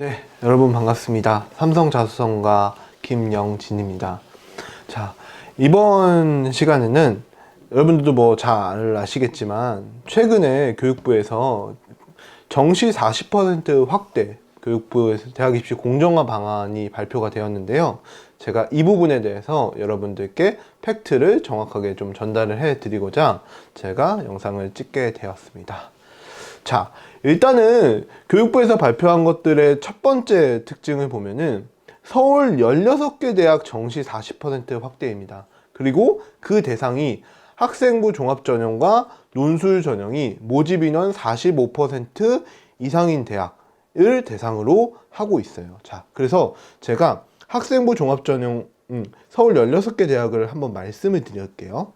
네, 여러분 반갑습니다. 삼성자수성가 김영진입니다. 자, 이번 시간에는 여러분들도 뭐 잘 아시겠지만 최근에 교육부에서 정시 40% 확대 교육부에서 대학 입시 공정화 방안이 발표가 되었는데요. 제가 이 부분에 대해서 여러분들께 팩트를 정확하게 좀 전달을 해 드리고자 제가 영상을 찍게 되었습니다. 자, 일단은 교육부에서 발표한 것들의 첫 번째 특징을 보면은 서울 16개 대학 정시 40% 확대입니다. 그리고 그 대상이 학생부 종합전형과 논술전형이 모집 인원 45% 이상인 대학을 대상으로 하고 있어요. 자, 그래서 제가 학생부 종합전형 서울 16개 대학을 한번 말씀을 드릴게요.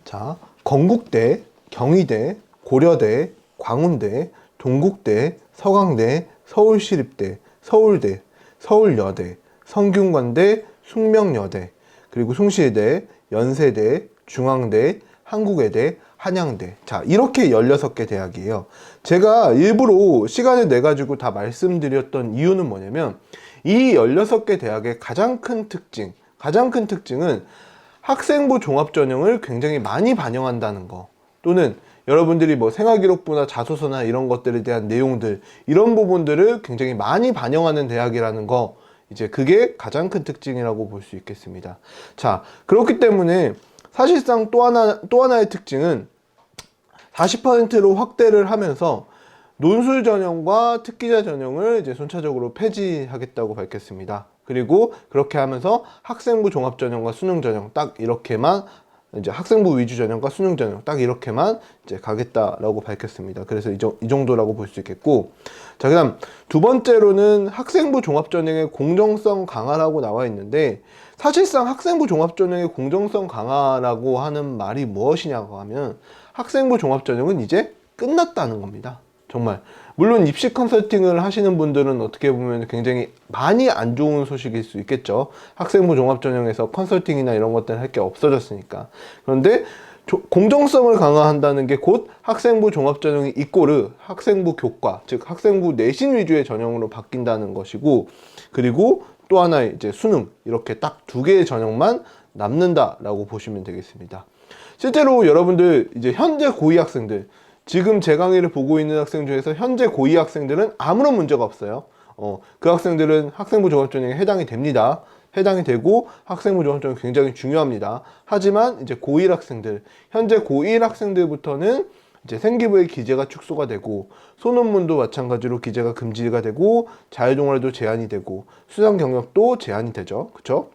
자, 건국대, 경희대, 고려대, 광운대, 동국대, 서강대, 서울시립대, 서울대, 서울여대, 성균관대, 숙명여대, 그리고 숭실대, 연세대, 중앙대, 한국외대, 한양대. 자, 이렇게 16개 대학이에요. 제가 일부러 시간을 내가지고 다 말씀드렸던 이유는 뭐냐면 이 16개 대학의 가장 큰 특징은 학생부 종합전형을 굉장히 많이 반영한다는 거, 또는 여러분들이 뭐 생활기록부나 자소서나 이런 것들에 대한 내용들, 이런 부분들을 굉장히 많이 반영하는 대학이라는 거, 이제 그게 가장 큰 특징이라고 볼 수 있겠습니다. 자, 그렇기 때문에 사실상 또 하나의 특징은 40%로 확대를 하면서 논술 전형과 특기자 전형을 이제 순차적으로 폐지하겠다고 밝혔습니다. 그리고 그렇게 하면서 학생부 종합 전형과 수능 전형 딱 이렇게만, 이제 학생부 위주 전형과 수능 전형 딱 이렇게만 이제 가겠다라고 밝혔습니다. 그래서 이 정도라고 볼 수 있겠고, 자, 그다음 두 번째로는 학생부 종합 전형의 공정성 강화라고 나와 있는데, 사실상 학생부 종합 전형의 공정성 강화라고 하는 말이 무엇이냐고 하면 학생부 종합 전형은 이제 끝났다는 겁니다. 정말. 물론 입시 컨설팅을 하시는 분들은 어떻게 보면 굉장히 많이 안 좋은 소식일 수 있겠죠. 학생부 종합전형에서 컨설팅이나 이런 것들 할 게 없어졌으니까. 그런데 공정성을 강화한다는 게 곧 학생부 종합전형이 이꼬르 학생부 교과, 즉 학생부 내신 위주의 전형으로 바뀐다는 것이고, 그리고 또 하나 이제 수능, 이렇게 딱 두 개의 전형만 남는다라고 보시면 되겠습니다. 실제로 여러분들 이제 현재 고2 학생들, 지금 제 강의를 보고 있는 학생 중에서 현재 고2 학생들은 아무런 문제가 없어요. 그 학생들은 학생부 종합전형에 해당이 됩니다. 해당이 되고 학생부 종합전형이 굉장히 중요합니다. 하지만 이제 고1 학생들, 현재 고1 학생들부터는 이제 생기부의 기재가 축소가 되고, 소논문도 마찬가지로 기재가 금지가 되고, 자유동아리도 제한이 되고, 수상 경력도 제한이 되죠. 그쵸?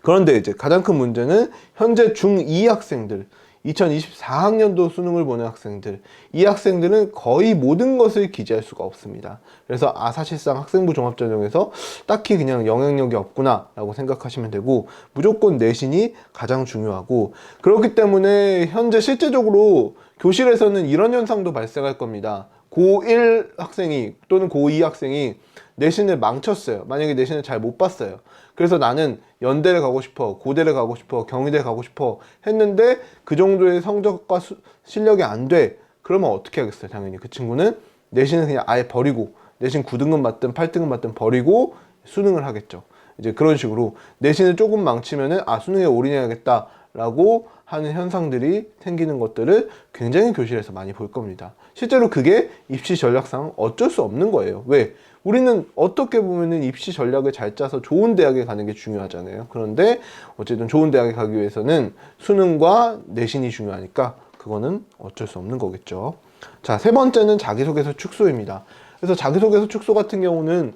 그런데 이제 가장 큰 문제는 현재 중2 학생들, 2024학년도 수능을 보는 학생들, 이 학생들은 거의 모든 것을 기재할 수가 없습니다. 그래서 사실상 학생부 종합전형에서 딱히 그냥 영향력이 없구나 라고 생각하시면 되고, 무조건 내신이 가장 중요하고, 그렇기 때문에 현재 실제적으로 교실에서는 이런 현상도 발생할 겁니다. 고1 학생이 또는 고2 학생이 내신을 망쳤어요. 만약에 내신을 잘 못 봤어요. 그래서 나는 연대를 가고 싶어, 고대를 가고 싶어, 경희대 가고 싶어 했는데 그 정도의 성적과 실력이 안 돼. 그러면 어떻게 하겠어요? 당연히 그 친구는 내신을 그냥 아예 버리고, 내신 9등급 맞든 8등급 맞든 버리고 수능을 하겠죠. 이제 그런 식으로 내신을 조금 망치면은 수능에 올인해야겠다 라고 하는 현상들이 생기는 것들을 굉장히 교실에서 많이 볼 겁니다. 실제로 그게 입시 전략상 어쩔 수 없는 거예요. 왜? 우리는 어떻게 보면은 입시 전략을 잘 짜서 좋은 대학에 가는 게 중요하잖아요. 그런데 어쨌든 좋은 대학에 가기 위해서는 수능과 내신이 중요하니까 그거는 어쩔 수 없는 거겠죠. 자, 세 번째는 자기소개서 축소입니다. 그래서 자기소개서 축소 같은 경우는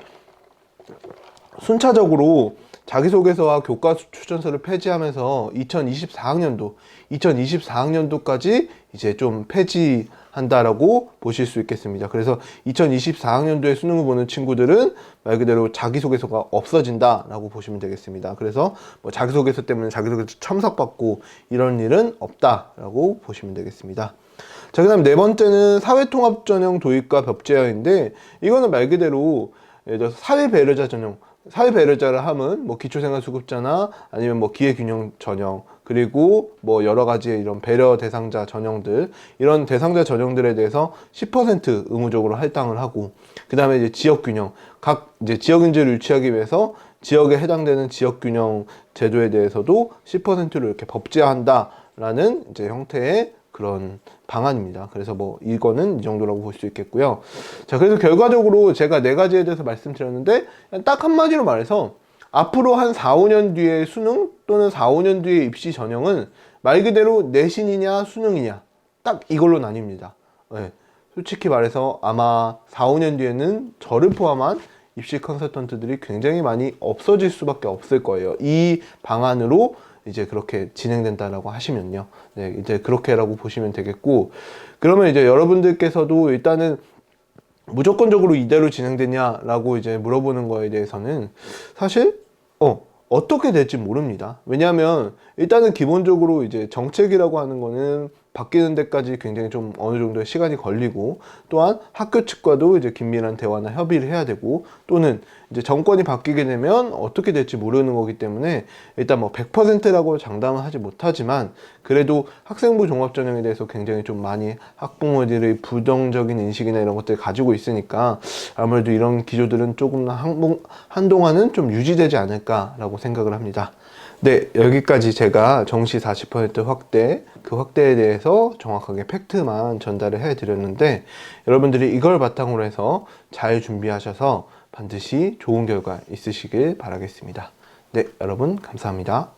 순차적으로 자기소개서와 교과 추천서를 폐지하면서 2024학년도까지 이제 좀 폐지한다라고 보실 수 있겠습니다. 그래서 2024학년도에 수능을 보는 친구들은 말 그대로 자기소개서가 없어진다라고 보시면 되겠습니다. 그래서 뭐 자기소개서 때문에 자기소개서 첨삭받고 이런 일은 없다라고 보시면 되겠습니다. 자, 그 다음 네 번째는 사회통합전형 도입과 법제화인데, 이거는 말 그대로 예를 들어서 사회배려자 전형, 사회배려자를 함은 뭐 기초생활수급자나 아니면 뭐 기회균형 전형, 그리고 뭐 여러 가지의 이런 배려 대상자 전형들, 이런 대상자 전형들에 대해서 10% 의무적으로 할당을 하고, 그 다음에 이제 지역균형, 각 이제 지역인재를 유치하기 위해서 지역에 해당되는 지역균형 제도에 대해서도 10%를 이렇게 법제화한다라는 이제 형태의 그런 방안입니다. 그래서 뭐 이거는 이 정도라고 볼 수 있겠고요. 자, 그래서 결과적으로 제가 네 가지에 대해서 말씀드렸는데, 딱 한마디로 말해서 앞으로 한 4, 5년 뒤에 수능 또는 4, 5년 뒤에 입시 전형은 말 그대로 내신이냐 수능이냐 딱 이걸로 나뉩니다. 네. 솔직히 말해서 아마 4, 5년 뒤에는 저를 포함한 입시 컨설턴트들이 굉장히 많이 없어질 수밖에 없을 거예요. 이 방안으로 이제 그렇게 진행된다라고 하시면요. 네, 이제 그렇게라고 보시면 되겠고, 그러면 이제 여러분들께서도 일단은 무조건적으로 이대로 진행되냐라고 이제 물어보는 거에 대해서는 사실 어떻게 될지 모릅니다. 왜냐하면 일단은 기본적으로 이제 정책이라고 하는 거는 바뀌는 데까지 굉장히 좀 어느 정도의 시간이 걸리고, 또한 학교 측과도 이제 긴밀한 대화나 협의를 해야 되고, 또는 이제 정권이 바뀌게 되면 어떻게 될지 모르는 거기 때문에 일단 뭐 100%라고 장담은 하지 못하지만, 그래도 학생부 종합전형에 대해서 굉장히 좀 많이 학부모들의 부정적인 인식이나 이런 것들을 가지고 있으니까 아무래도 이런 기조들은 조금 한동안은 좀 유지되지 않을까라고 생각을 합니다. 네, 여기까지 제가 정시 40% 확대, 그 확대에 대해서 정확하게 팩트만 전달을 해드렸는데, 여러분들이 이걸 바탕으로 해서 잘 준비하셔서 반드시 좋은 결과 있으시길 바라겠습니다. 네, 여러분 감사합니다.